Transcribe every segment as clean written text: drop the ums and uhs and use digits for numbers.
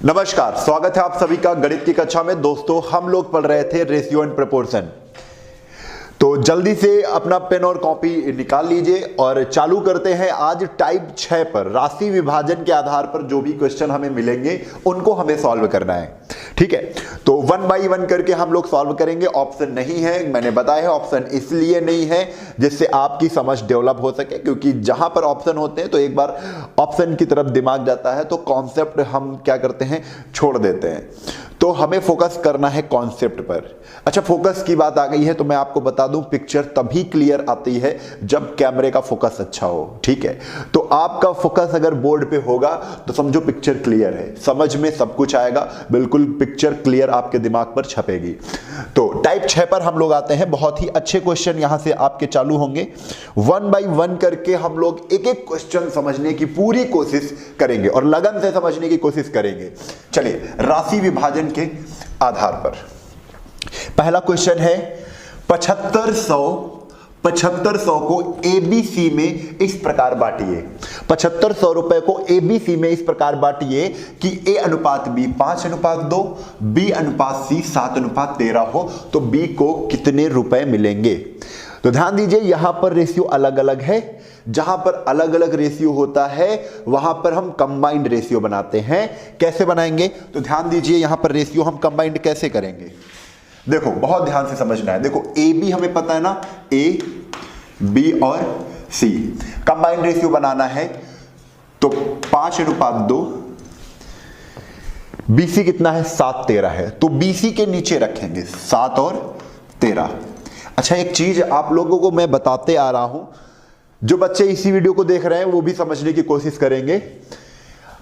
नमस्कार, स्वागत है आप सभी का गणित की कक्षा में। दोस्तों, हम लोग पढ़ रहे थे रेशियो एंड प्रोपोर्शन। तो जल्दी से अपना पेन और कॉपी निकाल लीजिए और चालू करते हैं आज टाइप 6 पर। राशि विभाजन के आधार पर जो भी क्वेश्चन हमें मिलेंगे उनको हमें सॉल्व करना है। ठीक है, तो 1 बाई 1 करके हम लोग सॉल्व करेंगे। ऑप्शन नहीं है, मैंने बताया है ऑप्शन इसलिए नहीं है जिससे आपकी समझ डेवलप हो सके, क्योंकि जहां पर ऑप्शन होते हैं तो एक बार ऑप्शन की तरफ दिमाग जाता है तो कॉन्सेप्ट हम क्या करते हैं, छोड़ देते हैं। तो हमें फोकस करना है कॉन्सेप्ट पर। अच्छा, फोकस की बात आ गई है तो मैं आपको बता दूं, पिक्चर तभी क्लियर आती है जब कैमरे का फोकस अच्छा हो। ठीक है, तो आपका फोकस अगर बोर्ड पे होगा तो समझो पिक्चर क्लियर है, समझ में सब कुछ आएगा, बिल्कुल पिक्चर क्लियर आपके दिमाग पर छपेगी। तो टाइप 6 पर हम लोग आते हैं। बहुत ही अच्छे क्वेश्चन यहां से आपके चालू होंगे। 1 बाई 1 करके हम लोग एक एक क्वेश्चन समझने की पूरी कोशिश करेंगे और लगन से समझने की कोशिश करेंगे। चलिए, राशि विभाजन के आधार पर पहला क्वेश्चन है 7500 को एबीसी में इस प्रकार बांटिए। 7500 रुपए को एबीसी में इस प्रकार बांटिए कि ए अनुपात बी 5:2, बी अनुपात सी 7:13 हो तो बी को कितने रुपए मिलेंगे। तो ध्यान दीजिए, यहां पर रेशियो अलग अलग है। जहां पर अलग अलग रेशियो होता है वहां पर हम कंबाइंड रेशियो बनाते हैं। कैसे बनाएंगे तो ध्यान दीजिए, यहां पर रेशियो हम कंबाइंड कैसे करेंगे, देखो बहुत ध्यान से समझना है। देखो, ए बी हमें पता है ना, ए बी और सी कंबाइंड रेशियो बनाना है तो 5:2, बीसी कितना है 7:13 है, तो बीसी के नीचे रखेंगे 7 और 13। अच्छा, एक चीज आप लोगों को मैं बताते आ रहा हूं, जो बच्चे इसी वीडियो को देख रहे हैं वो भी समझने की कोशिश करेंगे।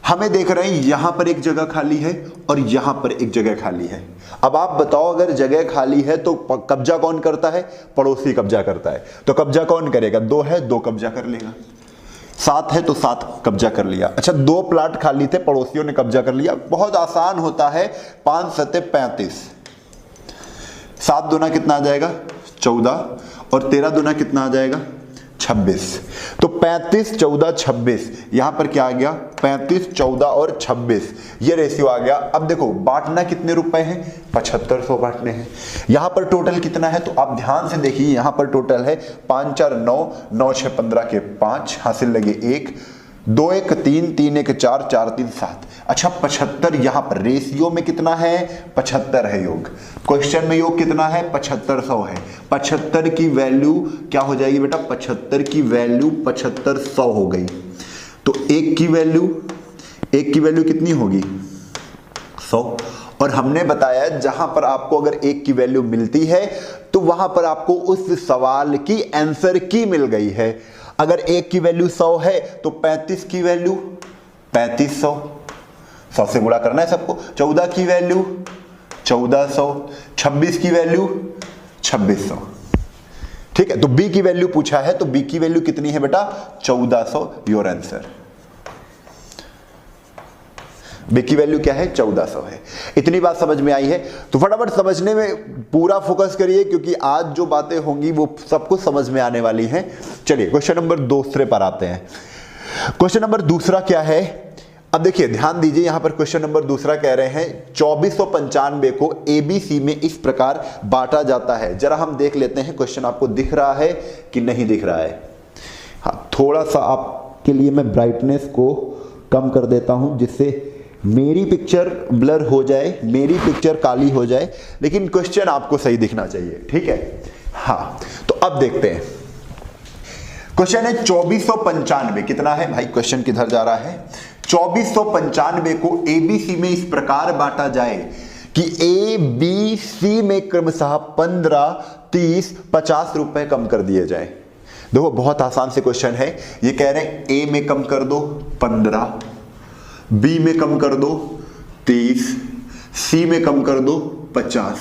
हमें देख रहे हैं यहां पर एक जगह खाली है और यहां पर एक जगह खाली है। अब आप बताओ, अगर जगह खाली है तो कब्जा कौन करता है, पड़ोसी कब्जा करता है। तो कब्जा कौन करेगा, 2 है 2 कब्जा कर लेगा, 7 है तो 7 कब्जा कर लिया। अच्छा, 2 प्लाट खाली थे, पड़ोसियों ने कब्जा कर लिया। बहुत आसान होता है, 5 7 35, 7 दूना कितना आ जाएगा 14 और 13 दूना कितना आ जाएगा 26। तो 35 14 26, यहां पर क्या आ गया 35 14 और 26, ये रेशियो आ गया। अब देखो, बांटना कितने रुपए हैं, 7500 बांटने हैं। यहां पर टोटल कितना है तो आप ध्यान से देखिए, यहां पर टोटल है 5 4 9, 9 6 15 के 5, हासिल लगे 1, 2 1 3, 3 1 4, 4 3 7। अच्छा, 75 यहां पर रेशियो में कितना है 75 है योग, क्वेश्चन में योग कितना है 7500 है। 75 की वैल्यू क्या हो जाएगी बेटा, 75 की वैल्यू 7500 हो गई। तो एक की वैल्यू कितनी होगी 100। और हमने बताया जहां पर आपको अगर एक की वैल्यू मिलती है तो वहां पर आपको उस सवाल की आंसर की मिल गई है। अगर एक की वैल्यू 100 है तो 35 की वैल्यू 3500, 100 से गुणा करना है सबको। 14 की वैल्यू 1400, 26 की वैल्यू 2600। ठीक है, तो बी की वैल्यू पूछा है तो बी की वैल्यू कितनी है बेटा 1400, योर आंसर। बी की वैल्यू क्या है 1400 है। इतनी बात समझ में आई है तो फटाफट समझने में पूरा फोकस करिए, क्योंकि आज जो बातें होंगी वो सब कुछ समझ में आने वाली हैं। चलिए, क्वेश्चन नंबर 2 पर आते हैं। क्वेश्चन नंबर 2 क्या है, अब देखिए ध्यान दीजिए, यहां पर क्वेश्चन नंबर 2 कह रहे हैं 2495 को एबीसी में इस प्रकार बांटा जाता है। जरा हम देख लेते हैं क्वेश्चन आपको दिख रहा है कि नहीं दिख रहा है। हाँ, थोड़ा सा आपके लिए मैं ब्राइटनेस को कम कर देता हूं जिससे मेरी पिक्चर ब्लर हो जाए, मेरी पिक्चर काली हो जाए, लेकिन क्वेश्चन आपको सही दिखना चाहिए। ठीक है, हाँ, तो अब देखते हैं। क्वेश्चन है 2495, कितना है भाई, क्वेश्चन किधर जा रहा है। 2495 को एबीसी में इस प्रकार बांटा जाए कि ए बी सी में क्रमशः 15 30 50 रुपए कम कर दिए जाए। देखो, बहुत आसान से क्वेश्चन है। ये कह रहे हैं ए में कम कर दो 15, बी में कम कर दो 30, सी में कम कर दो 50,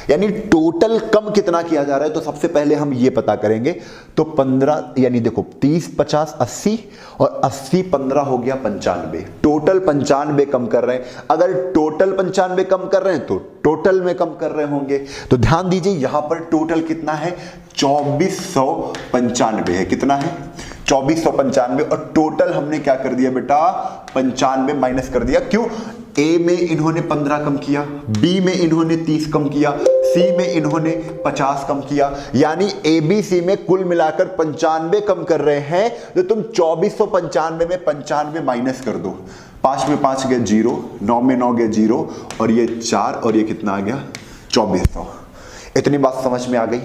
यानी टोटल कम कितना किया जा रहा है। तो सबसे पहले हम ये पता करेंगे। तो 15 यानी देखो 30 50 80 और 80 15 हो गया 95, टोटल 95 कम कर रहे हैं। अगर टोटल 95 कम कर रहे हैं तो टोटल में कम कर रहे होंगे। तो ध्यान दीजिए, यहां पर टोटल कितना है 2495 है। कितना है 2495, और टोटल हमने क्या कर दिया बेटा 95 माइनस कर दिया। क्यों, ए में इन्होंने 15 कम किया, बी में इन्होंने 30 कम किया, सी में इन्होंने 50 कम किया, यानी ए बी सी में कुल मिलाकर 95 कम कर रहे हैं। तो तुम 2495 में 95 माइनस कर दो, 5 में 5 गए 0, 9 में 9 गए 0, और ये 4, और ये कितना आ गया 2400। इतनी बात समझ में आ गई।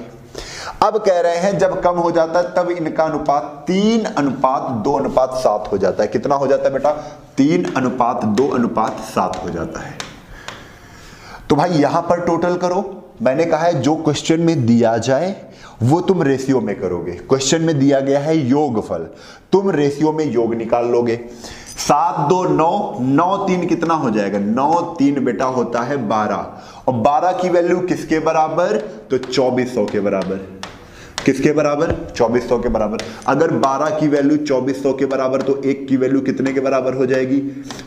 अब कह रहे हैं जब कम हो जाता है तब इनका अनुपात 3:2:7 हो जाता है। कितना हो जाता है बेटा? 3:2:7 हो जाता है। तो भाई यहां पर टोटल करो। मैंने कहा है जो क्वेश्चन में दिया जाए वो तुम रेशियो में करोगे। क्वेश्चन में दिया गया है योगफल, तुम रेशियो में योग निकाल लोगे। 7 2 9, 9 3 कितना हो जाएगा? 9 3 बेटा होता है 12, और 12 की वैल्यू किसके बराबर? तो 2400 के बराबर। किसके बराबर? 2400 के बराबर। अगर 12 की वैल्यू 2400 के बराबर तो 1 की वैल्यू कितने के बराबर हो जाएगी?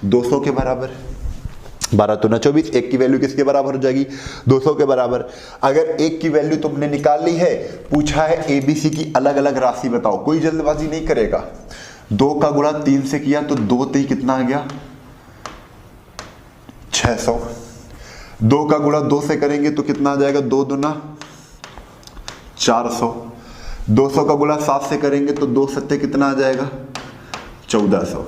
200 के बराबर। 12 तो ना 24, 1 की वैल्यू किसके बराबर हो जाएगी? 200 के बराबर। अगर 1 की वैल्यू तुमने निकाल ली है, पूछा है एबीसी की अलग अलग राशि बताओ, कोई जल्दबाजी नहीं करेगा। 2 का गुणा 3 से किया तो 2 3 कितना आ गया? 600। 2 का गुणा 2 से करेंगे तो कितना आ जाएगा? 2 दूना 400। 200 का गुणा 7 से करेंगे तो 2 सत्ते कितना आ जाएगा? 1400।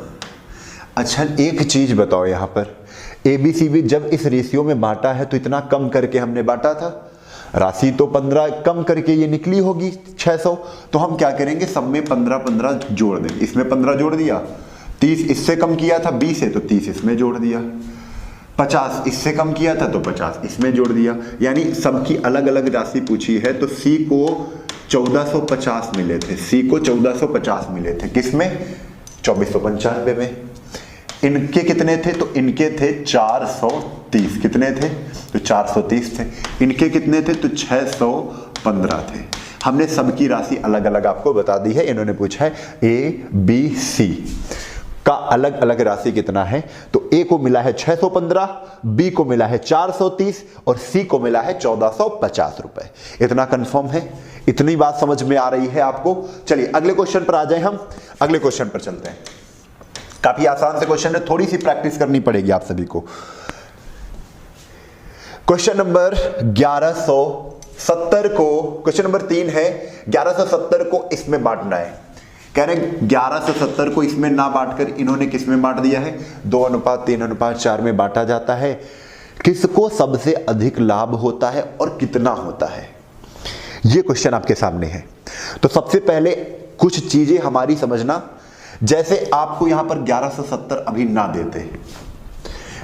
अच्छा एक चीज बताओ, यहां पर एबीसीबी जब इस रेशियो में बांटा है तो इतना कम करके हमने बांटा था, राशि तो 15 कम करके ये निकली होगी 600। तो हम क्या करेंगे, सब में 15 जोड़ देंगे। इसमें 15 जोड़ दिया, 30 इससे कम किया था 20 से तो 30 इसमें जोड़ दिया, 50 इससे कम किया था तो 50 इसमें जोड़ दिया। यानी सबकी अलग अलग राशि पूछी है। तो सी को 1450 मिले थे, सी को 1450 मिले थे। किसमें? 2495 में। इनके कितने थे? तो इनके थे 430। कितने थे? तो 430 थे। इनके कितने थे? तो 615 थे। हमने सबकी राशि अलग अलग आपको बता दी है। इन्होंने पूछा है ए बी सी का अलग अलग राशि कितना है। तो ए को मिला है 615, बी को मिला है 430 और सी को मिला है 1450 रुपए। इतना कंफर्म है? इतनी बात समझ में आ रही है आपको? चलिए अगले क्वेश्चन पर आ जाए। हम अगले क्वेश्चन पर चलते हैं। काफी आसान से क्वेश्चन है, थोड़ी सी प्रैक्टिस करनी पड़ेगी आप सभी को। क्वेश्चन नंबर 1170 को, क्वेश्चन नंबर 3 है, 1170 को इसमें बांटना है। कह रहे हैं 1170 को इसमें ना बांटकर इन्होंने किस में बांट दिया है? 2:3:4 में बांटा जाता है। किसको सबसे अधिक लाभ होता है और कितना होता है, यह क्वेश्चन आपके सामने है। तो सबसे पहले कुछ चीजें हमारी समझना। जैसे आपको यहां पर 1170 अभी ना देते,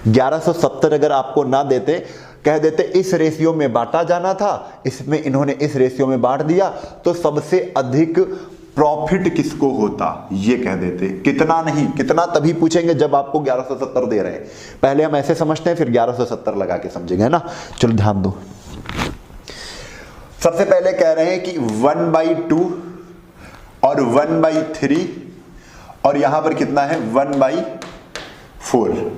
1170 अगर आपको ना देते, कह देते इस रेशियो में बांटा जाना था, इसमें इन्होंने इस रेशियो में बांट दिया, तो सबसे अधिक प्रॉफिट किसको होता, ये कह देते। कितना नहीं, कितना तभी पूछेंगे जब आपको 1170 दे रहे हैं। पहले हम ऐसे समझते हैं, फिर 1170 लगा के समझेंगे, है ना। चलो ध्यान दो। सबसे पहले कह रहे हैं कि 1/2 और 1/3 और यहां पर कितना है 1/4।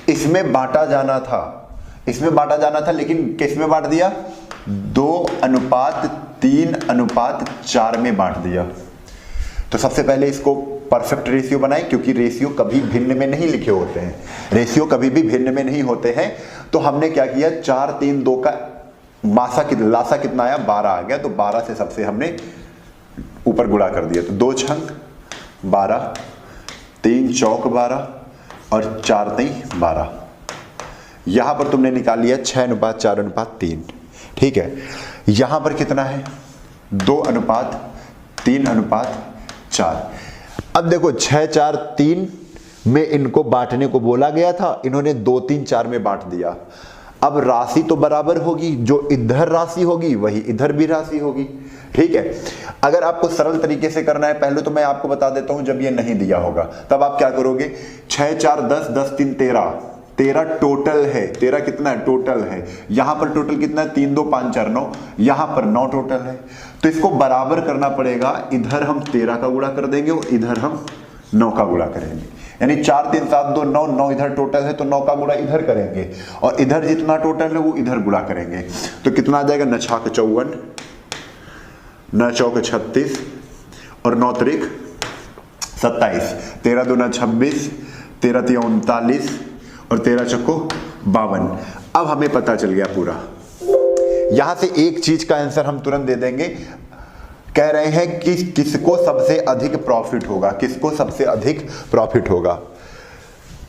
इसमें बांटा जाना था, इसमें बांटा जाना था, लेकिन किस में बांट दिया? 2:3:4 में बांट दिया। तो सबसे पहले इसको परफेक्ट रेशियो बनाए, क्योंकि रेशियो कभी भिन्न में नहीं लिखे होते हैं, रेशियो कभी भी भिन्न में नहीं होते हैं। तो हमने क्या किया, 4 3 2 का लासा कितना आया? 12 आ गया। तो 12 से सबसे हमने ऊपर गुणा कर दिया। तो 2 छंग 12, 3 चौक 12 और 4 3 12। यहां पर तुमने निकाल लिया 6:4:3। ठीक है। यहां पर कितना है? 2:3:4। अब देखो 6 4 3 में इनको बांटने को बोला गया था, इन्होंने 2 3 4 में बांट दिया। अब राशि तो बराबर होगी, जो इधर राशि होगी वही इधर भी राशि होगी। ठीक है। अगर आपको सरल तरीके से करना है, पहले तो मैं आपको बता देता हूं, जब ये नहीं दिया होगा तब आप क्या करोगे, 6 4 10 10 3 13 13 टोटल है। 13 कितना है? टोटल है। यहां पर टोटल कितना है? 3 2 5 4 9। यहां पर 9 टोटल है। तो इसको बराबर करना पड़ेगा। इधर हम 13 का गुणा कर देंगे और इधर हम 9 का गुणा करेंगे। यानी 4 3 7 2 9, 9 इधर टोटल है तो 9 का गुणा इधर करेंगे और इधर जितना टोटल है वो इधर गुणा करेंगे। तो कितना आ जाएगा? 9 6 54, 9 चौक 36 और 9 3 27, 13 2 26, 13 3 39 और 13 चक्को 52। अब हमें पता चल गया पूरा। यहां से एक चीज का आंसर हम तुरंत दे देंगे। कह रहे हैं कि किसको सबसे अधिक प्रॉफिट होगा, किसको सबसे अधिक प्रॉफिट होगा।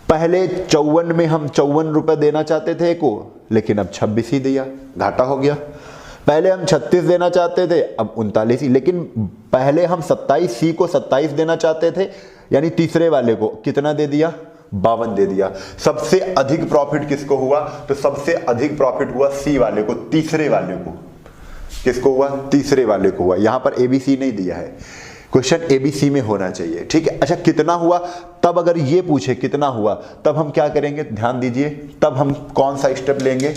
पहले 54 में हम 54 रुपए देना चाहते थे को, लेकिन अब 26 ही दिया, घाटा हो गया। पहले हम 36 देना चाहते थे, अब 39 ही। लेकिन पहले हम 27 सी को 27 देना चाहते थे, यानी तीसरे वाले को कितना दे दिया, 52 दे दिया। सबसे अधिक प्रॉफिट किसको हुआ, तो सबसे अधिक प्रॉफिट हुआ सी वाले को, तीसरे वाले को। किसको हुआ, तीसरे वाले को हुआ। यहां पर एबीसी नहीं दिया है, क्वेश्चन एबीसी में होना चाहिए, ठीक है। अच्छा कितना हुआ, तब अगर ये पूछे कितना हुआ, तब हम क्या करेंगे, ध्यान दीजिए, तब हम कौन सा स्टेप लेंगे,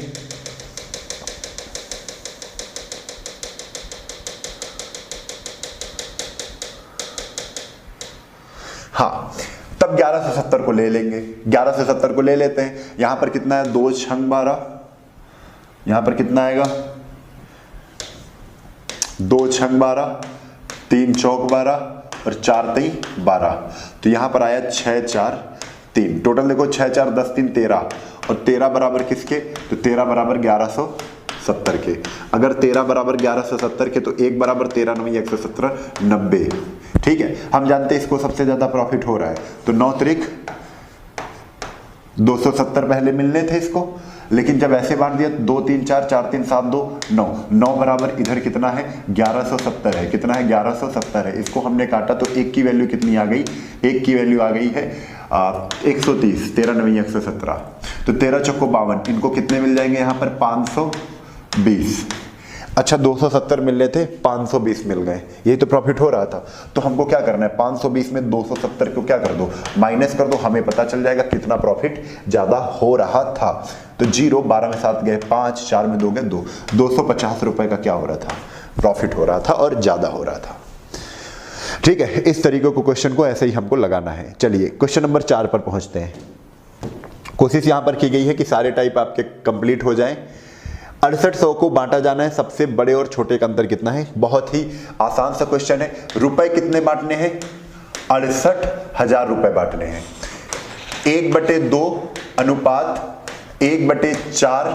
हाँ, तब 1170 को ले लेंगे। 1170 को ले लेते हैं। यहां पर कितना है, 2 छंग 12, यहां पर कितना आएगा, 2 छंग 12, 3 चौक 12 और 4 3 12। तो यहां पर आया 6 4 3। टोटल देखो 6 4 10 3 13, और 13 बराबर किसके, तो 13 बराबर 1170 के। अगर 13 बराबर 1170 के, तो 1 बराबर 13 9 117 90। ठीक है, हम जानते हैं इसको सबसे ज्यादा प्रॉफिट हो रहा है, तो 9 त्रिक 270 पहले मिलने थे इसको, लेकिन जब ऐसे बांट दिया 2 3 4 4 3 7 2 9, 9 बराबर इधर कितना है, 1170 है। कितना है, 1170 है। इसको हमने काटा तो 1 की वैल्यू कितनी आ गई, 1 की वैल्यू आ गई है 130, 13 9 117। तो 13 चौको 52, इनको कितने मिल जाएंगे यहाँ पर, 520। अच्छा 270 मिलने थे, 520 मिल गए, यही तो प्रॉफिट हो रहा था। तो हमको क्या करना है, 520 में 270 को क्या कर दो, माइनस कर दो, हमें पता चल जाएगा कितना प्रॉफिट ज्यादा हो रहा था। तो 0, 12 में 7 गए 5, 4 में 2 गए 2, 250 रुपए का क्या हो रहा था, प्रॉफिट हो रहा था, और ज्यादा हो रहा था। ठीक है, इस तरीके को क्वेश्चन को ऐसे ही हमको लगाना है। चलिए क्वेश्चन नंबर 4 पर पहुंचते हैं। कोशिश यहां पर की गई है कि सारे टाइप आपके कंप्लीट हो जाएं। 6800 को बांटा जाना है, सबसे बड़े और छोटे का अंतर कितना है, बहुत ही आसान सा क्वेश्चन है। रुपए कितने बांटने हैं, 68,000 रुपए बांटने हैं। 1/2 अनुपात 1/4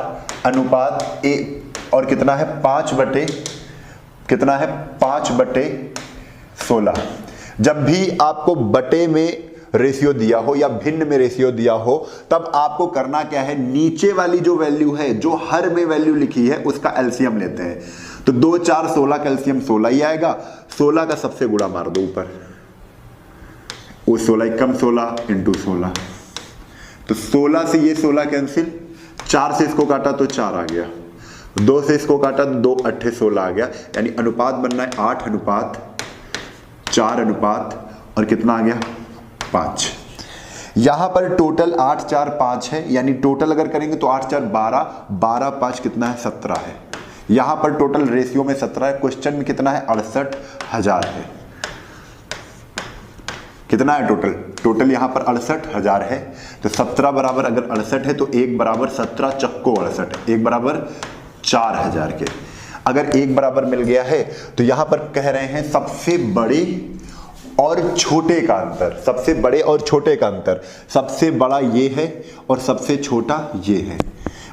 अनुपात 1, और कितना है 5/16। जब भी आपको बटे में रेशियो दिया हो या भिन्न में रेशियो दिया हो, तब आपको करना क्या है, नीचे वाली जो वैल्यू है, जो हर में वैल्यू लिखी है, उसका एलसीएम लेते हैं। तो 2 4 16 का एलसीएम 16 ही आएगा। 16 का सबसे गुणा मार दो ऊपर, वो 16 कम 16 इंटू 16। तो 16 से ये 16 कैंसिल, 4 से इसको काटा तो 4 आ गया, 2 से इसको काटा तो 2 8 16 आ गया। यानी अनुपात बनना है 8 अनुपात 4 अनुपात, और कितना आ गया 5। यहां पर टोटल 8 4 5 है, यानी टोटल अगर करेंगे तो 8 4 12, 12 5 कितना है 17 है। यहां पर टोटल रेशियो में 17 है, क्वेश्चन में कितना है 68,000 है। कितना है टोटल, टोटल यहां पर 68,000 है। तो 17 बराबर अगर 68 है, तो 1 बराबर 17 चक्को 68, 1 बराबर 4000 के। अगर 1 बराबर मिल गया है, तो यहां पर कह रहे हैं सबसे बड़े और छोटे का अंतर, सबसे बड़े और छोटे का अंतर, सबसे बड़ा ये है और सबसे छोटा ये है।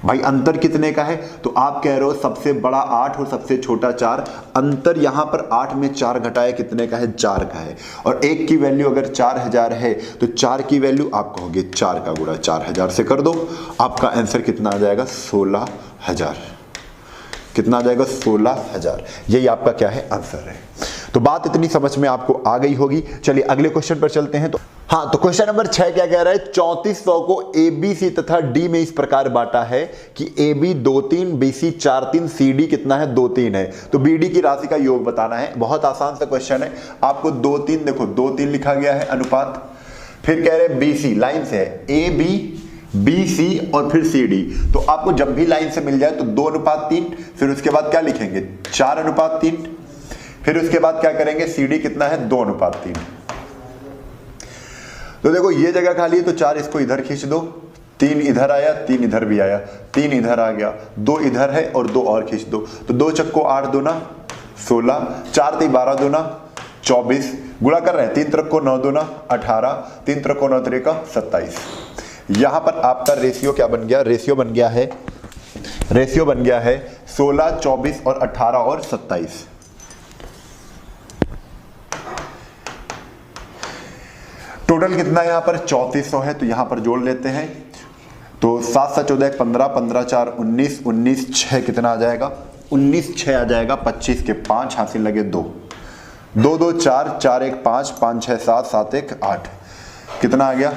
भाई अंतर कितने का है, तो आप कह रहे हो सबसे बड़ा 8 और सबसे छोटा 4। अंतर यहां पर 8 में 4 घटाए कितने का है, 4 का है। और 1 की वैल्यू अगर 4000 है, तो 4 की वैल्यू आप कहोगे 4 का गुणा 4000 से कर दो, आपका आंसर कितना आ जाएगा 16,000। कितना आ जाएगा 16,000। यही आपका क्या है, आंसर है। तो बात इतनी समझ में आपको आ गई होगी। चलिए अगले क्वेश्चन पर चलते हैं। तो हाँ, तो क्वेश्चन नंबर 6 क्या कह रहा है, 3400 को ए बी सी तथा डी में इस प्रकार बांटा है कि A B 2 3, B C 4 3, C D कितना है 2 3 है। तो बी डी की राशि का योग बताना है। बहुत आसान सा क्वेश्चन है। आपको 2 3 देखो 2 3 लिखा गया है अनुपात, फिर कह रहे बी सी लाइन से है, ए बी बी सी और फिर सी डी। तो आपको जब भी लाइन से मिल जाए तो 2 अनुपात 3, फिर उसके बाद क्या लिखेंगे 4 अनुपात 3, फिर उसके बाद क्या करेंगे सी डी कितना है 2 अनुपात 3। तो देखो ये जगह खाली है, तो 4 इसको इधर खींच दो, 3 इधर आया, 3 इधर भी आया, 3 इधर आ गया, 2 इधर है और 2 और खींच दो। तो 2 चक्को 8 2 ना 16, 4 3 12 2 ना 24, गुणा कर रहे हैं 3 त्रिक को 9 2 ना 18, 3 त्रिक को 9 3 का 27। यहां पर आपका रेशियो क्या बन गया, रेशियो बन गया है 16, 24 और 18 और 27। टोटल कितना है यहां पर 3400 है, तो यहां पर जोड़ लेते हैं। तो 7 7 14 15, 15 4 19, 19 6 कितना आ जाएगा, 19 6 आ जाएगा। 25 के 5 हासिल लगे 2, 2 2 4, 4 1 5, 5 6 7, 7 1 8, कितना आ गया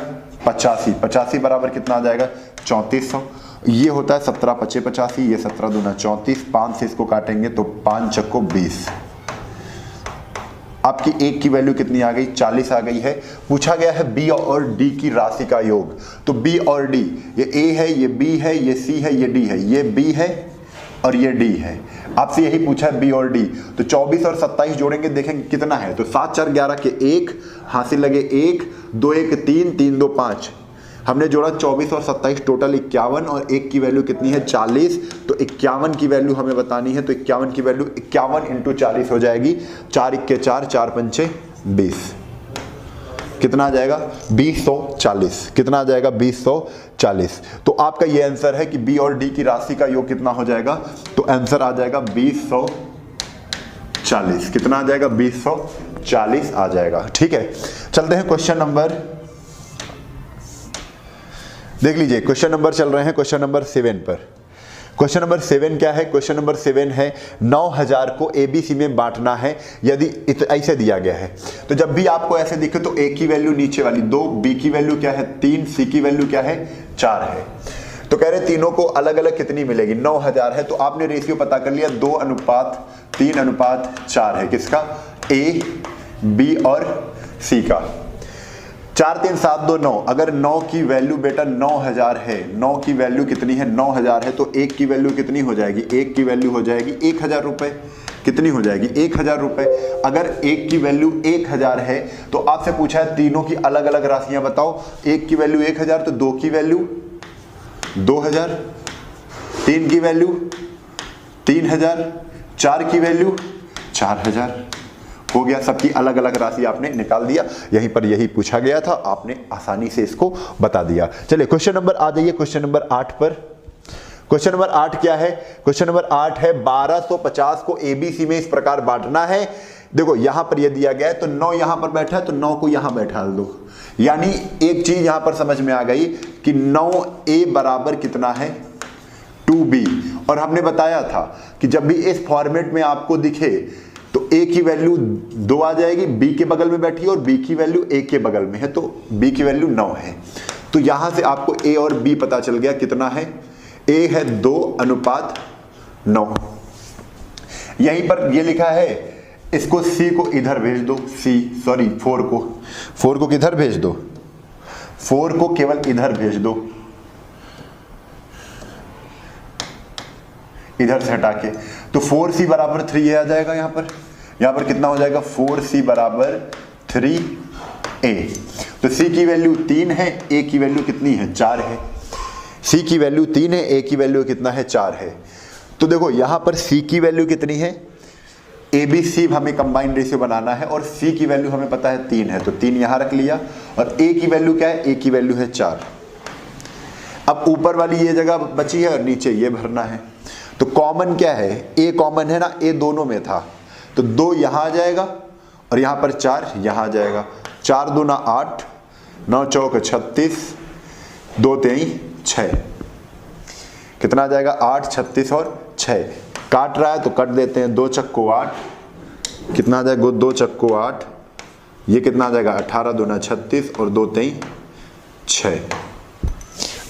85। 85 बराबर कितना आ जाएगा 3400। ये होता है 17 25 85, ये 17 दूना 34, 5 से इसको काटेंगे तो 5 चक्को 20। आपकी एक की वैल्यू कितनी आ गई 40 आ गई है। पूछा गया है बी और डी की राशि का योग। तो बी और डी, ये ए है, ये बी है, ये सी है, ये डी है, ये बी है और ये डी है। आपसे यही पूछा है बी और डी। तो 24 और 27 जोड़ेंगे, देखेंगे कितना है। तो 7 4 11 के 1 हासिल लगे 1, 2 1 3, 3 2 5। हमने जोड़ा 24 और 27, टोटल 51 और एक की वैल्यू कितनी है 40। तो 51 की वैल्यू हमें बतानी है। तो 51 की वैल्यू 51 × 40 हो जाएगी। 4 1 4, 4 5 20, कितना आ जाएगा 2040। कितना आ जाएगा 2040। तो आपका ये आंसर है कि बी और डी की राशि का योग कितना हो जाएगा। तो आंसर आ जाएगा 2040। कितना आ जाएगा 2040 आ जाएगा। ठीक है, चलते हैं क्वेश्चन नंबर, देख लीजिए क्वेश्चन नंबर चल रहे हैं क्वेश्चन नंबर 7 पर। क्वेश्चन नंबर 7 क्या है, क्वेश्चन नंबर 7 है 9000 को एबीसी में बांटना है यदि ऐसे दिया गया है। तो जब भी आपको ऐसे दिखे तो ए की वैल्यू नीचे वाली 2, बी की वैल्यू क्या है 3, सी की वैल्यू क्या है 4 है। तो कह रहे तीनों को अलग अलग कितनी मिलेगी 9000 है। तो आपने रेशियो पता कर लिया 2:3:4 है, किसका ए, बी और सी का। 4 3 7 2 9। अगर 9 की वैल्यू बेटा 9000 है, 9 की वैल्यू कितनी है 9000 है, तो एक की वैल्यू कितनी हो जाएगी, एक की वैल्यू हो जाएगी 1000 रुपए। कितनी हो जाएगी 1000 रुपए। अगर एक की वैल्यू 1000 है तो आपसे पूछा है तीनों की अलग अलग राशियां बताओ। एक की वैल्यू 1000 तो 2 की वैल्यू 2000, 3 की वैल्यू 3000, 4 की वैल्यू 4000। हो गया, सबकी अलग अलग राशि आपने निकाल दिया। यहीं पर यही पूछा गया था, आपने आसानी से इसको बता दिया। चलिए क्वेश्चन नंबर आ जाइए क्वेश्चन नंबर 8 पर। क्वेश्चन नंबर 8 क्या है, क्वेश्चन नंबर 8 है 1250 को एबीसी में इस प्रकार बांटना है। देखो यहां पर ये दिया गया है तो 9 यहां पर बैठा है तो 9 को यहां बैठा दो। यानी एक चीज यहां पर समझ में आ गई कि 9a बराबर कितना है 2b। और हमने बताया था कि जब भी इस फॉर्मेट में आपको दिखे तो a की वैल्यू 2 आ जाएगी, b के बगल में बैठी है और b की वैल्यू a के बगल में है, तो b की वैल्यू 9 है। तो यहां से आपको a और b पता चल गया कितना है, a है 2:9। यहीं पर ये लिखा है, इसको c को इधर भेज दो, 4 को किधर भेज दो, 4 को केवल इधर भेज दो, इधर से हटा के। तो 4c बराबर 3 ये आ जाएगा। यहां पर कितना हो जाएगा 4c बराबर 3a। तो c की वैल्यू 3 है, a की वैल्यू कितनी है 4 है। c की वैल्यू 3 है, a की वैल्यू कितना है 4 है। तो देखो यहां पर c की वैल्यू कितनी है, ABC हमें कंबाइंड रेशियो बनाना है और c की वैल्यू हमें पता है 3 है, तो 3 यहां रख लिया। और a की वैल्यू क्या है, a की वैल्यू है 4। अब ऊपर वाली ये जगह बची है और नीचे ये भरना है। तो कॉमन क्या है, a कॉमन है ना, a दोनों में था, तो 2 यहां आ जाएगा और यहां पर 4 यहां आ जाएगा। 4 दूना 8, 9 चौक 36, 2 3 6, कितना आ जाएगा 8 36 और 6। काट रहा है तो कट देते हैं, 2 चक्को 8, कितना आ जाएगा 2 चक्को 8, ये कितना आ जाएगा 18 दूना 36 और 2 3 6,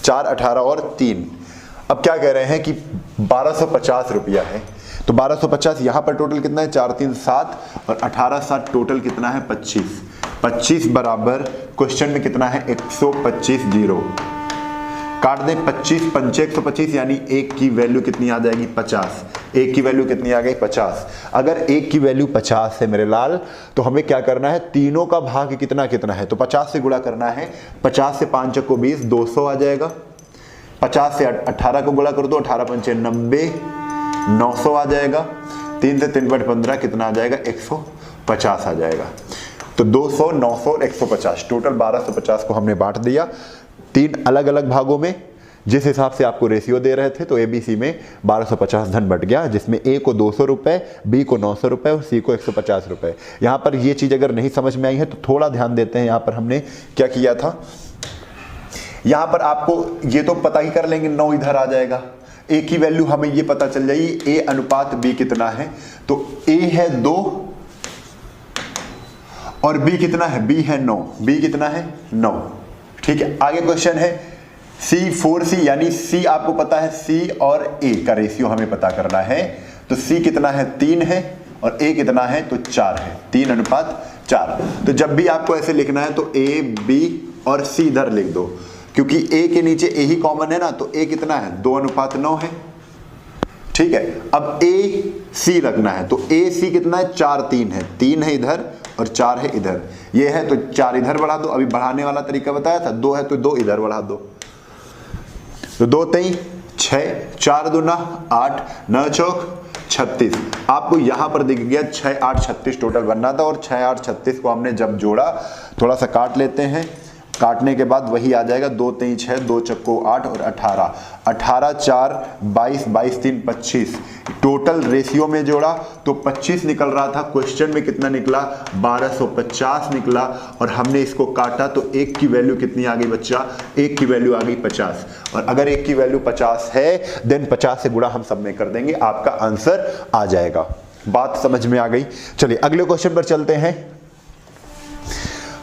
4 18 और 3। अब क्या कह रहे हैं कि 1250 रुपया है। तो 1250 यहां पर टोटल कितना है 4 3 7 और 18 7 टोटल कितना है 25। 25 बराबर क्वेश्चन में कितना है 125 जीरो। काट दें 25 पंचे 125, यानी एक की वैल्यू कितनी आ जाएगी 50। एक की वैल्यू कितनी आ गई 50। अगर एक की वैल्यू 50 है मेरे लाल, तो हमें क्या करना है, तीनों का भाग कितना कितना है, तो 50 से गुणा करना है। 50 से 5 चक्को 20, 200 आ जाएगा। 50 से 18 को गुणा कर दो, 18 पंचे 90, 900 आ जाएगा। 3 से 3 बट 15 कितना आ जाएगा 150 आ जाएगा। तो 200 900 और 150 टोटल 1250 को हमने बांट दिया। 3 अलग अलग भागों में जिस हिसाब से आपको रेशियो दे रहे थे। तो ABC में 1250 धन बट गया, जिसमें A को 200 रुपये, B को 900 रुपये और C को 150 रुपये। यहाँ पर ये चीज़ अगर नहीं समझ में आई है तो थोड़ा ध्यान देते हैं। यहाँ पर हमने क्या किया था, यहाँ पर आपको ये तो पता ही कर लेंगे, 9 इधर आ जाएगा। A की वैल्यू हमें ये पता चल जाएगी A अनुपात B कितना है, तो A है 2 और B कितना है, B है 9, B कितना है 9। ठीक है, आगे क्वेश्चन है C4C, यानी C आपको पता है C और A का रेशियो हमें पता करना है। तो C कितना है 3 है और A कितना है तो 4 है, 3 अनुपात 4। तो जब भी आपको ऐसे लिखना है तो A B और C इधर लिख दो, क्योंकि A के नीचे A ही कॉमन है ना, तो A कितना है 2 अनुपात 9 है। ठीक है, अब A C रखना है तो A C कितना है 4 3 है, 3 है इधर और 4 है इधर। ये है तो 4 इधर बढ़ा दो, अभी बढ़ाने वाला तरीका बताया था। 2 है तो 2 इधर बढ़ा दो, तो 2 3 6, 4 दूना 8, 9 चौक 36। आपको यहां पर दिख गया 6 8 36 टोटल बनना था, और 6 8 36 को हमने जब जोड़ा, थोड़ा सा काट लेते हैं, काटने के बाद वही आ जाएगा 2 3 6, 2 चक्को 8 और 18, 18 4 22, 22 3 25। टोटल रेशियो में जोड़ा तो 25 निकल रहा था, क्वेश्चन में कितना निकला 1250 निकला, और हमने इसको काटा तो 1 की वैल्यू कितनी आ गई बच्चा, 1 की वैल्यू आ गई 50। और अगर 1 की वैल्यू 50 है देन 50 से गुणा हम सब में कर देंगे, आपका आंसर आ जाएगा। बात समझ में आ गई। चलिए अगले क्वेश्चन पर चलते हैं।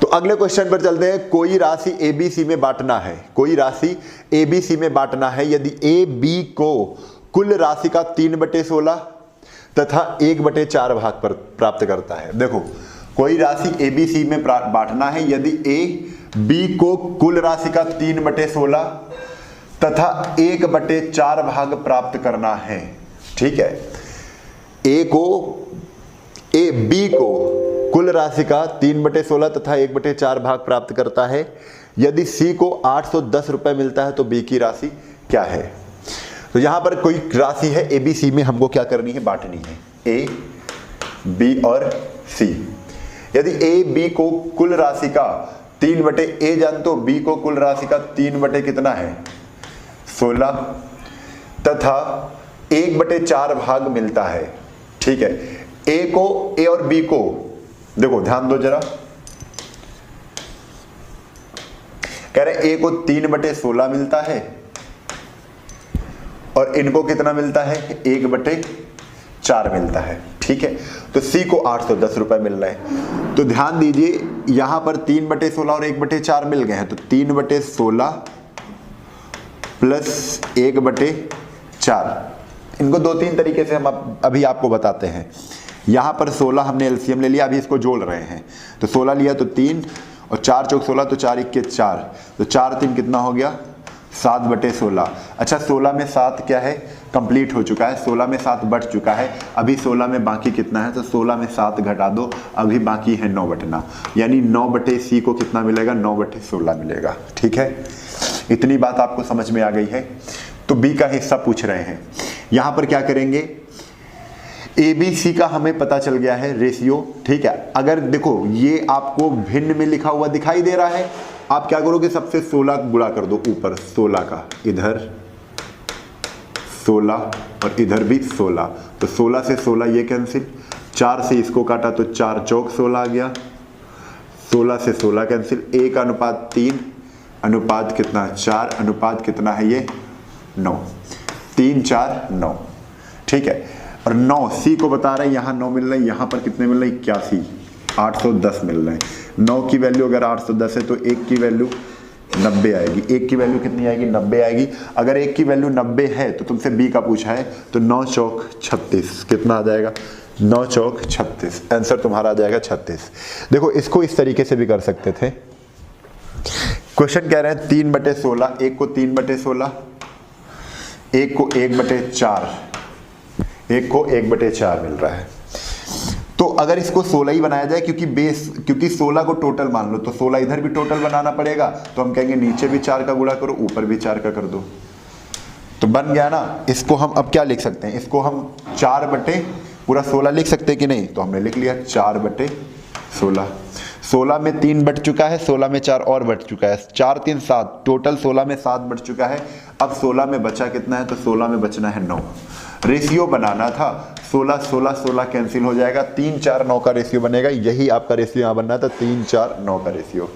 तो अगले क्वेश्चन पर चलते हैं। कोई राशि ABC में बांटना है, कोई राशि ABC में बांटना है यदि AB को कुल राशि का 3/16 तथा 1/4 भाग पर प्राप्त करता है। देखो, कोई राशि ABC में बांटना है यदि AB को कुल राशि का 3/16 तथा 1/4 भाग प्राप्त करना है। ठीक है, AB को कुल राशि का 3/16 तथा 1/4 भाग प्राप्त करता है। यदि C को 810 रुपए मिलता है तो B की राशि क्या है। तो यहां पर कोई राशि है ABC में, हमको क्या करनी है, बांटनी है A, B और C। यदि AB को कुल राशि का 3/A जान, तो B को कुल राशि का 3/ कितना है 16 तथा 1/4 भाग मिलता है। ठीक है, A और B को देखो, ध्यान दो जरा, कह रहे A को 3/16 मिलता है और इनको कितना मिलता है 1/4 मिलता है। ठीक है, तो C को 810 रुपए मिल रहे हैं। तो ध्यान दीजिए, यहां पर 3/16 और 1/4 मिल गए हैं, तो 3/16 प्लस 1/4। इनको 2-3 तरीके से हम अभी आपको बताते हैं। यहां पर 16 हमने एलसीएम ले लिया, अभी इसको जोड़ रहे हैं। तो 16 लिया तो 3 और 4 चौक 16, तो 4 1 4, तो 4 3 कितना हो गया 7/16। अच्छा, 16 में 7 क्या है, कंप्लीट हो चुका है, 16 में 7 बढ़ चुका है। अभी 16 में बाकी कितना है, तो 16 में 7 घटा दो, अभी बाकी है 9 बटना, यानी 9/C को कितना मिलेगा 9/16 मिलेगा। ठीक है, इतनी बात आपको समझ में आ गई है। तो B का हिस्सा पूछ रहे हैं। यहां पर क्या करेंगे, ABC का हमें पता चल गया है रेशियो। ठीक है, अगर देखो ये आपको भिन्न में लिखा हुआ दिखाई दे रहा है, आप क्या करोगे, सबसे 16 गुणा कर दो, ऊपर 16 का, इधर 16 और इधर भी 16, तो 16 से 16 ये कैंसिल, 4 से इसको काटा तो 4 चौक 16 आ गया, 16 से 16 कैंसिल, 1 अनुपात 3 अनुपात कितना 4, अनुपात कितना है ये 9, 3 4 9। ठीक है, और 9 C को बता रहे हैं, यहाँ 9 मिल रहे हैं, यहाँ पर कितने मिल रहे हैं 81, 810 मिल रहे हैं। 9 की वैल्यू अगर 810 है तो 1 की वैल्यू 90 आएगी। 1 की वैल्यू कितनी आएगी 90 आएगी। अगर 1 की वैल्यू 90 है तो तुमसे B का पूछा है, तो 9 चौक 36 कितना आ जाएगा 9 चौक 36, आंसर तुम्हारा आ जाएगा 36। देखो, इसको इस तरीके से भी कर सकते थे। क्वेश्चन कह रहे हैं 3/16, 1 को 3/16, 1 को 1/4, 1 को 1/4 मिल रहा है। तो अगर इसको 16 ही बनाया जाए, क्योंकि 16 को टोटल मान लो, तो 16 इधर भी टोटल बनाना पड़ेगा, तो हम कहेंगे नीचे भी 4 का गुणा करो, ऊपर भी 4 का कर दो, तो बन गया ना। इसको हम अब क्या लिख सकते हैं, इसको हम 4 बटे पूरा 16 लिख सकते हैं कि नहीं, तो हमने लिख लिया 4/16। 16 में 3 बट चुका है, 16 में 4 और बट चुका है, 4 3 7, टोटल 16 में 7 बट चुका है। अब 16 में बचा कितना है, तो 16 में बचना है 9। रेशियो बनाना था, 16 16 16 कैंसिल हो जाएगा, 3 4 9 का रेशियो बनेगा। यही आपका रेशियो यहाँ बनना था, 3 4 9 का रेशियो।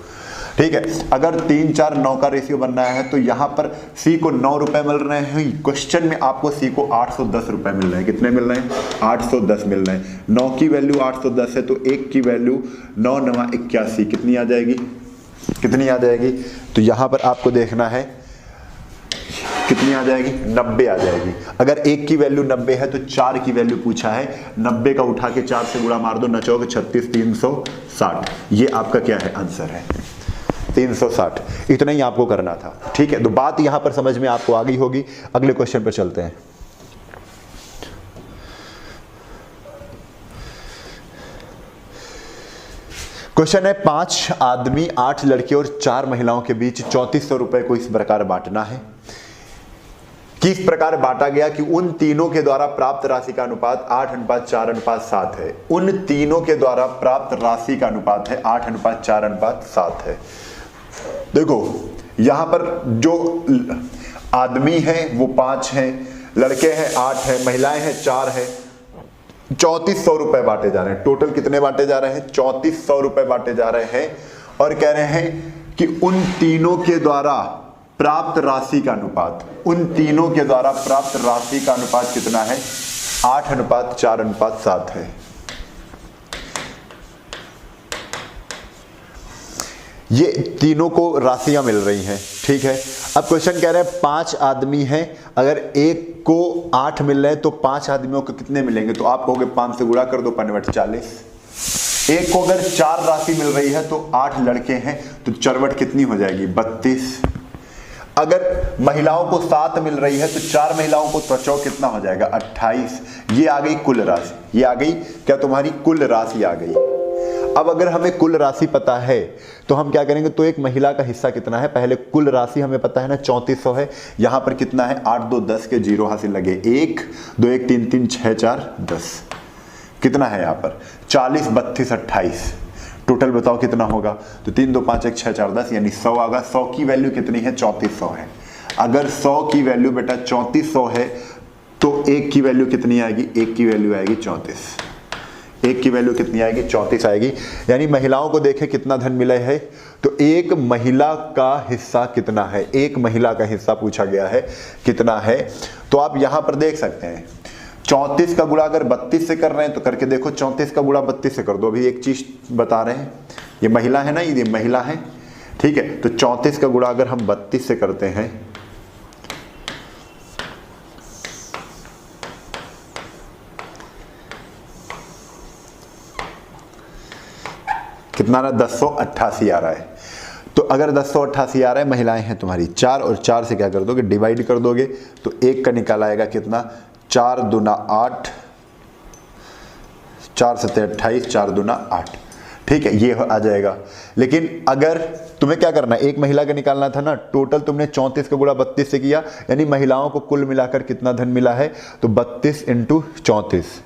ठीक है, अगर 3 4 9 का रेशियो बनना है तो यहाँ पर सी को 9 रुपए मिल रहे हैं, क्वेश्चन में आपको सी को 810 रुपए मिल रहे हैं। कितने मिल रहे हैं, 810 मिल रहे हैं। 9 की वैल्यू 810 है, तो 1 की वैल्यू 9 9 81, कितनी आ जाएगी, कितनी आ जाएगी, तो यहाँ पर आपको देखना है कितनी आ जाएगी, 90 आ जाएगी। अगर 1 की वैल्यू 90 है तो 4 की वैल्यू पूछा है, 90 का उठा के 4 से गुणा मार दो, नचोगे 36 360, ये आपका क्या है, आंसर है 360। इतना ही आपको करना था। ठीक है, तो बात यहां पर समझ में आपको आ गई होगी। अगले क्वेश्चन पर चलते हैं। क्वेश्चन है 5 आदमी 8 लड़के और 4 महिलाओं के बीच 3400 रुपए को इस प्रकार बांटना है कि इस प्रकार बांटा गया कि उन तीनों के द्वारा प्राप्त राशि का अनुपात 8:4:7 है। उन तीनों के द्वारा प्राप्त राशि का अनुपात है 8:4:7 है। देखो यहां पर जो आदमी है वो 5 हैं, लड़के हैं 8 हैं, महिलाएं हैं 4 हैं, 3400 रुपए बांटे जा रहे हैं। टोटल कितने बांटे जा रहे हैं, 3400 रुपए बांटे जा रहे हैं। और कह रहे हैं कि उन तीनों के द्वारा प्राप्त राशि का अनुपात, उन तीनों के द्वारा प्राप्त राशि का अनुपात कितना है, 8:4:7 है। ये तीनों को राशियां मिल रही हैं। ठीक है, अब क्वेश्चन कह रहे हैं 5 आदमी हैं, अगर एक को 8 मिल रहे हैं तो 5 आदमियों को कितने मिलेंगे, तो आप कहोगे 5 से गुणा कर दो, 5/40। एक को अगर 4 राशि मिल रही है तो 8 लड़के हैं तो चरवट कितनी हो जाएगी, 32। अगर महिलाओं को 7 मिल रही है तो 4 महिलाओं को त्वचौ कितना हो जाएगा, 28। ये आ गई कुल राशि, ये आ गई क्या, तुम्हारी कुल राशि आ गई। अब अगर हमें कुल राशि पता है तो हम क्या करेंगे, तो एक महिला का हिस्सा कितना है, पहले कुल राशि हमें पता है ना 3400 है, यहां पर कितना है 8 2 10 के 0 हासिल लगे, 1 2 1 3 3 6 4 10, कितना है यहां पर 40 32 28, टोटल बताओ कितना होगा, तो 3 2 5 1 6 4 10 यानी 100 आएगा। 100 की वैल्यू कितनी है, 3400 है। अगर 100 की वैल्यू बेटा 3400 है तो 1 की वैल्यू कितनी आएगी, 1 की वैल्यू आएगी 34। 1 की वैल्यू कितनी आएगी, 34 आएगी। यानी महिलाओं को देखें कितना धन मिला है, तो एक महिला का हिस्सा कितना है, एक महिला का हिस्सा पूछा गया है कितना है। तो आप यहां पर देख सकते हैं 34 का गुणा अगर 32 से कर रहे हैं तो करके देखो, 34 का गुणा 32 से कर दो। अभी एक चीज बता रहे हैं, ये महिला है ना, ये महिला है, ठीक है, तो 34 का गुणा अगर हम 32 से करते हैं कितना रहा, 1088 आ रहा है। तो अगर 1088 आ रहा है, महिलाएं हैं तुम्हारी 4 और 4 से क्या कर दोगे, डिवाइड कर दोगे, तो 1 का निकाल आएगा कितना, 4 दूना 8, 4 7 28, 4 दूना 8, ठीक है, ये आ जाएगा। लेकिन अगर तुम्हें क्या करना है, एक महिला का निकालना था ना, टोटल तुमने 34 का गुणा 32 से किया, यानी महिलाओं को कुल मिलाकर कितना धन मिला है, तो 32 × 34,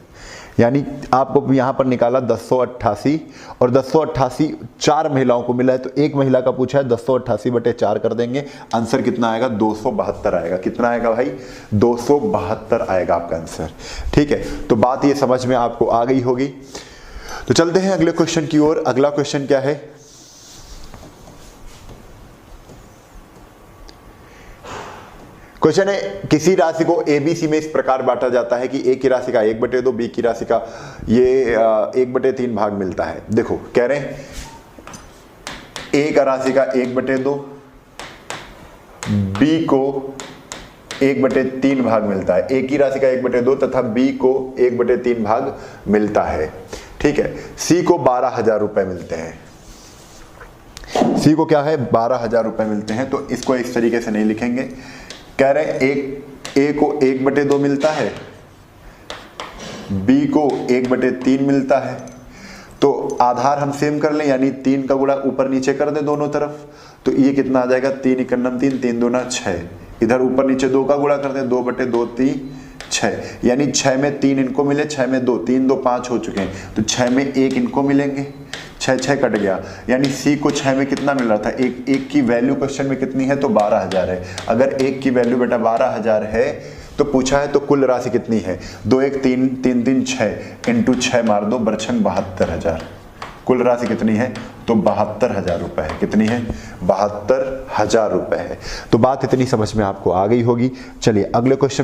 यानी आपको यहां पर निकाला 1088, और 1088 4 महिलाओं को मिला है, तो एक महिला का पूछा है, 1088/4 कर देंगे, आंसर कितना आएगा, 272 आएगा। कितना आएगा भाई, 272 आएगा आपका आंसर। ठीक है, तो बात ये समझ में आपको आ गई होगी। तो चलते हैं अगले क्वेश्चन की ओर। अगला क्वेश्चन क्या है, क्वेश्चन है किसी राशि को ABC में इस प्रकार बांटा जाता है कि A की राशि का 1/2, B की राशि का ये 1/3 भाग मिलता है। देखो कह रहे हैं A का राशि का 1/2, B को 1/3 भाग मिलता है। A की राशि का 1/2 तथा B को 1/3 भाग मिलता है। ठीक है, C को 12,000 रुपए मिलते हैं। C को क्या है, 12,000 रुपए मिलते हैं। तो इसको इस तरीके से नहीं लिखेंगे, कह रहे A को 1/2 मिलता है, B को 1/3 मिलता है। तो आधार हम सेम कर लें, यानी 3 का गुणा ऊपर नीचे कर दें दोनों तरफ, तो ये कितना आ जाएगा, 3 × 9 3, 3 दूना 6, इधर ऊपर नीचे 2 का गुणा कर दें, 2/2 3 6, यानी 6 में 3 इनको मिले, 6 में 2, 3 2 5 हो चुके हैं, तो 6 में 1 इनको मिलेंगे, 6 6 कट गया, यानी सी को 6 में कितना मिल रहा था, एक की वैल्यू क्वेश्चन में कितनी है, तो 12,000 है। अगर एक की वैल्यू बेटा 12,000 है तो पूछा है तो कुल राशि कितनी है, 2 1 3 3 3 6 इंटू 6 मार दो, बरछंग 72,000। कुल राशि कितनी है, तो 72,000 रुपए है। कितनी है, 72,000 रुपए है। तो बात इतनी समझ में आपको आ गई होगी। चलिए अगले क्वेश्चन